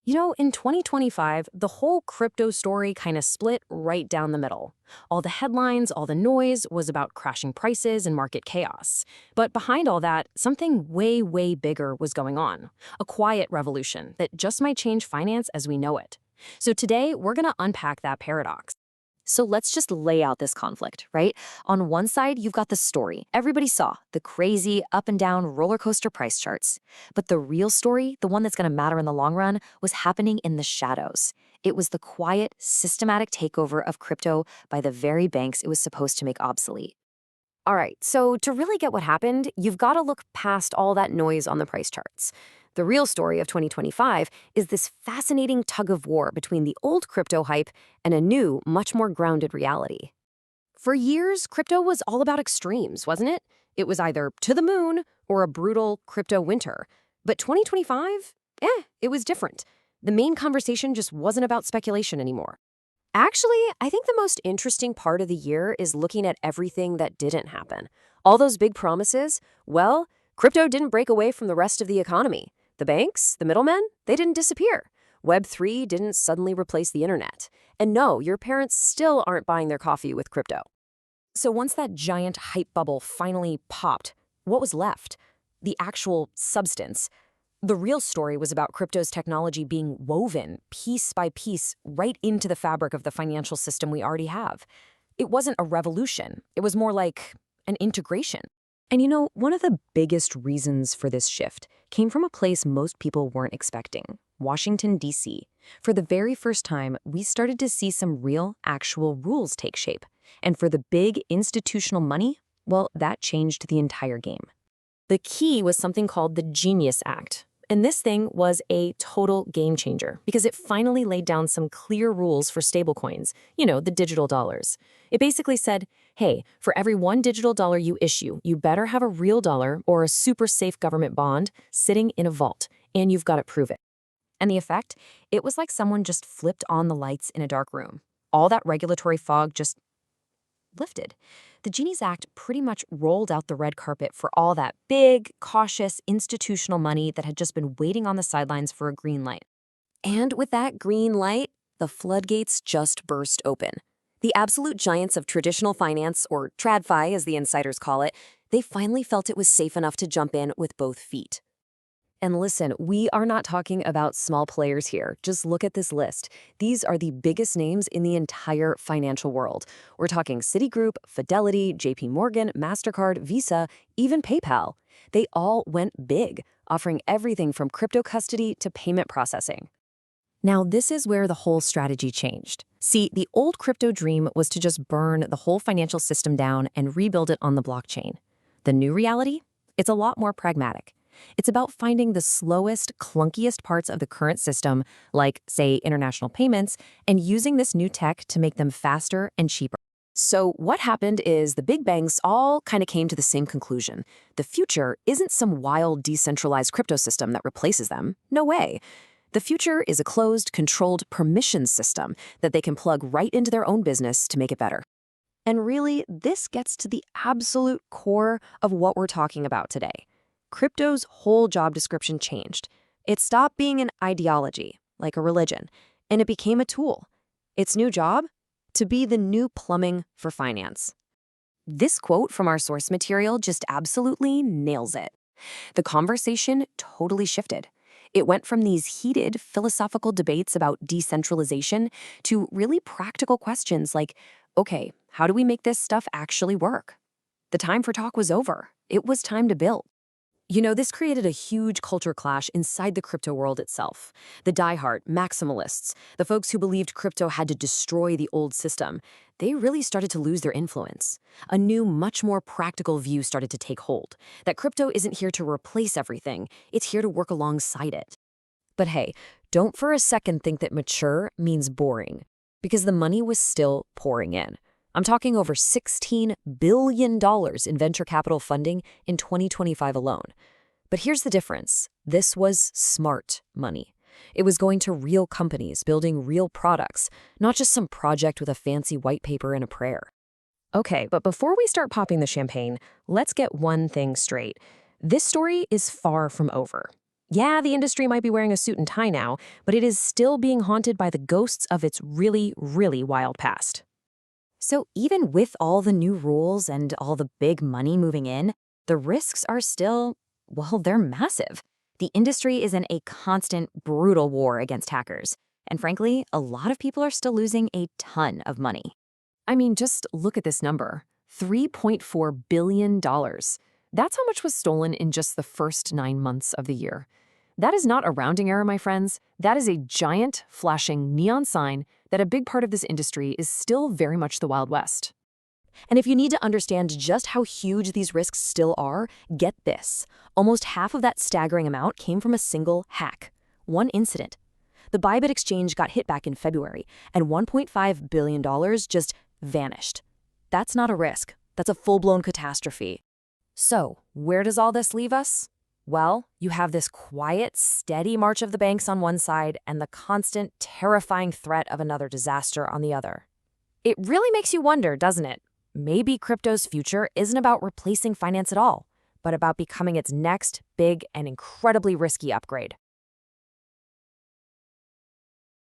In 2025, the whole crypto story kind of split right down the middle. All the headlines, all the noise was about crashing prices and market chaos. But behind all that, something way, way bigger was going on. A quiet revolution that just might change finance as we know it. So today, we're going to unpack that paradox. So let's just lay out this conflict, right? On one side, you've got the story. Everybody saw the crazy up and down roller coaster price charts. But the real story, the one that's going to matter in the long run, was happening in the shadows. It was the quiet, systematic takeover of crypto by the very banks it was supposed to make obsolete. All right, so to really get what happened, you've got to look past all that noise on the price charts. The real story of 2025 is this fascinating tug of war between the old crypto hype and a new, much more grounded reality. For years, crypto was all about extremes, wasn't it? It was either to the moon or a brutal crypto winter. But 2025? It was different. The main conversation just wasn't about speculation anymore. Actually, I think the most interesting part of the year is looking at everything that didn't happen. All those big promises, well, crypto didn't break away from the rest of the economy. The banks, the middlemen, they didn't disappear. Web3 didn't suddenly replace the internet. And no, your parents still aren't buying their coffee with crypto. So once that giant hype bubble finally popped, what was left? The actual substance. The real story was about crypto's technology being woven piece by piece right into the fabric of the financial system we already have. It wasn't a revolution. It was more like an integration. And one of the biggest reasons for this shift came from a place most people weren't expecting, Washington, D.C. For the very first time, we started to see some real, actual rules take shape. And for the big institutional money, well, that changed the entire game. The key was something called the Genius Act. And this thing was a total game changer because it finally laid down some clear rules for stablecoins, the digital dollars. It basically said, hey, for every one digital dollar you issue, you better have a real dollar or a super safe government bond sitting in a vault, and you've got to prove it. And the effect? It was like someone just flipped on the lights in a dark room. All that regulatory fog just lifted. The Genius Act pretty much rolled out the red carpet for all that big, cautious, institutional money that had just been waiting on the sidelines for a green light. And with that green light, the floodgates just burst open. The absolute giants of traditional finance, or TradFi as the insiders call it, they finally felt it was safe enough to jump in with both feet. And listen, we are not talking about small players here. Just look at this list. These are the biggest names in the entire financial world. We're talking Citigroup, Fidelity, JP Morgan, MasterCard, Visa, even PayPal. They all went big, offering everything from crypto custody to payment processing. Now, this is where the whole strategy changed. See, the old crypto dream was to just burn the whole financial system down and rebuild it on the blockchain. The new reality? It's a lot more pragmatic. It's about finding the slowest, clunkiest parts of the current system, like, say, international payments, and using this new tech to make them faster and cheaper. So what happened is the big banks all kind of came to the same conclusion. The future isn't some wild, decentralized crypto system that replaces them. No way. The future is a closed, controlled permissions system that they can plug right into their own business to make it better. And really, this gets to the absolute core of what we're talking about today. Crypto's whole job description changed. It stopped being an ideology, like a religion, and it became a tool. Its new job? To be the new plumbing for finance. This quote from our source material just absolutely nails it. The conversation totally shifted. It went from these heated philosophical debates about decentralization to really practical questions like, okay, how do we make this stuff actually work? The time for talk was over. It was time to build. This created a huge culture clash inside the crypto world itself. The diehard Maximalists, the folks who believed crypto had to destroy the old system, they really started to lose their influence. A new, much more practical view started to take hold, that crypto isn't here to replace everything, it's here to work alongside it. But hey, don't for a second think that mature means boring, because the money was still pouring in. I'm talking over $16 billion in venture capital funding in 2025 alone. But here's the difference. This was smart money. It was going to real companies building real products, not just some project with a fancy white paper and a prayer. Okay, but before we start popping the champagne, let's get one thing straight. This story is far from over. Yeah, the industry might be wearing a suit and tie now, but it is still being haunted by the ghosts of its really, really wild past. So even with all the new rules and all the big money moving in, the risks are still, well, they're massive. The industry is in a constant, brutal war against hackers. And frankly, a lot of people are still losing a ton of money. I mean, just look at this number, $3.4 billion. That's how much was stolen in just the first 9 months of the year. That is not a rounding error, my friends. That is a giant, flashing neon sign that a big part of this industry is still very much the Wild West. And if you need to understand just how huge these risks still are, get this. Almost half of that staggering amount came from a single hack. One incident. The Bybit exchange got hit back in February, and $1.5 billion just vanished. That's not a risk. That's a full-blown catastrophe. So, where does all this leave us? Well, you have this quiet, steady march of the banks on one side and the constant, terrifying threat of another disaster on the other. It really makes you wonder, doesn't it? Maybe crypto's future isn't about replacing finance at all, but about becoming its next big and incredibly risky upgrade.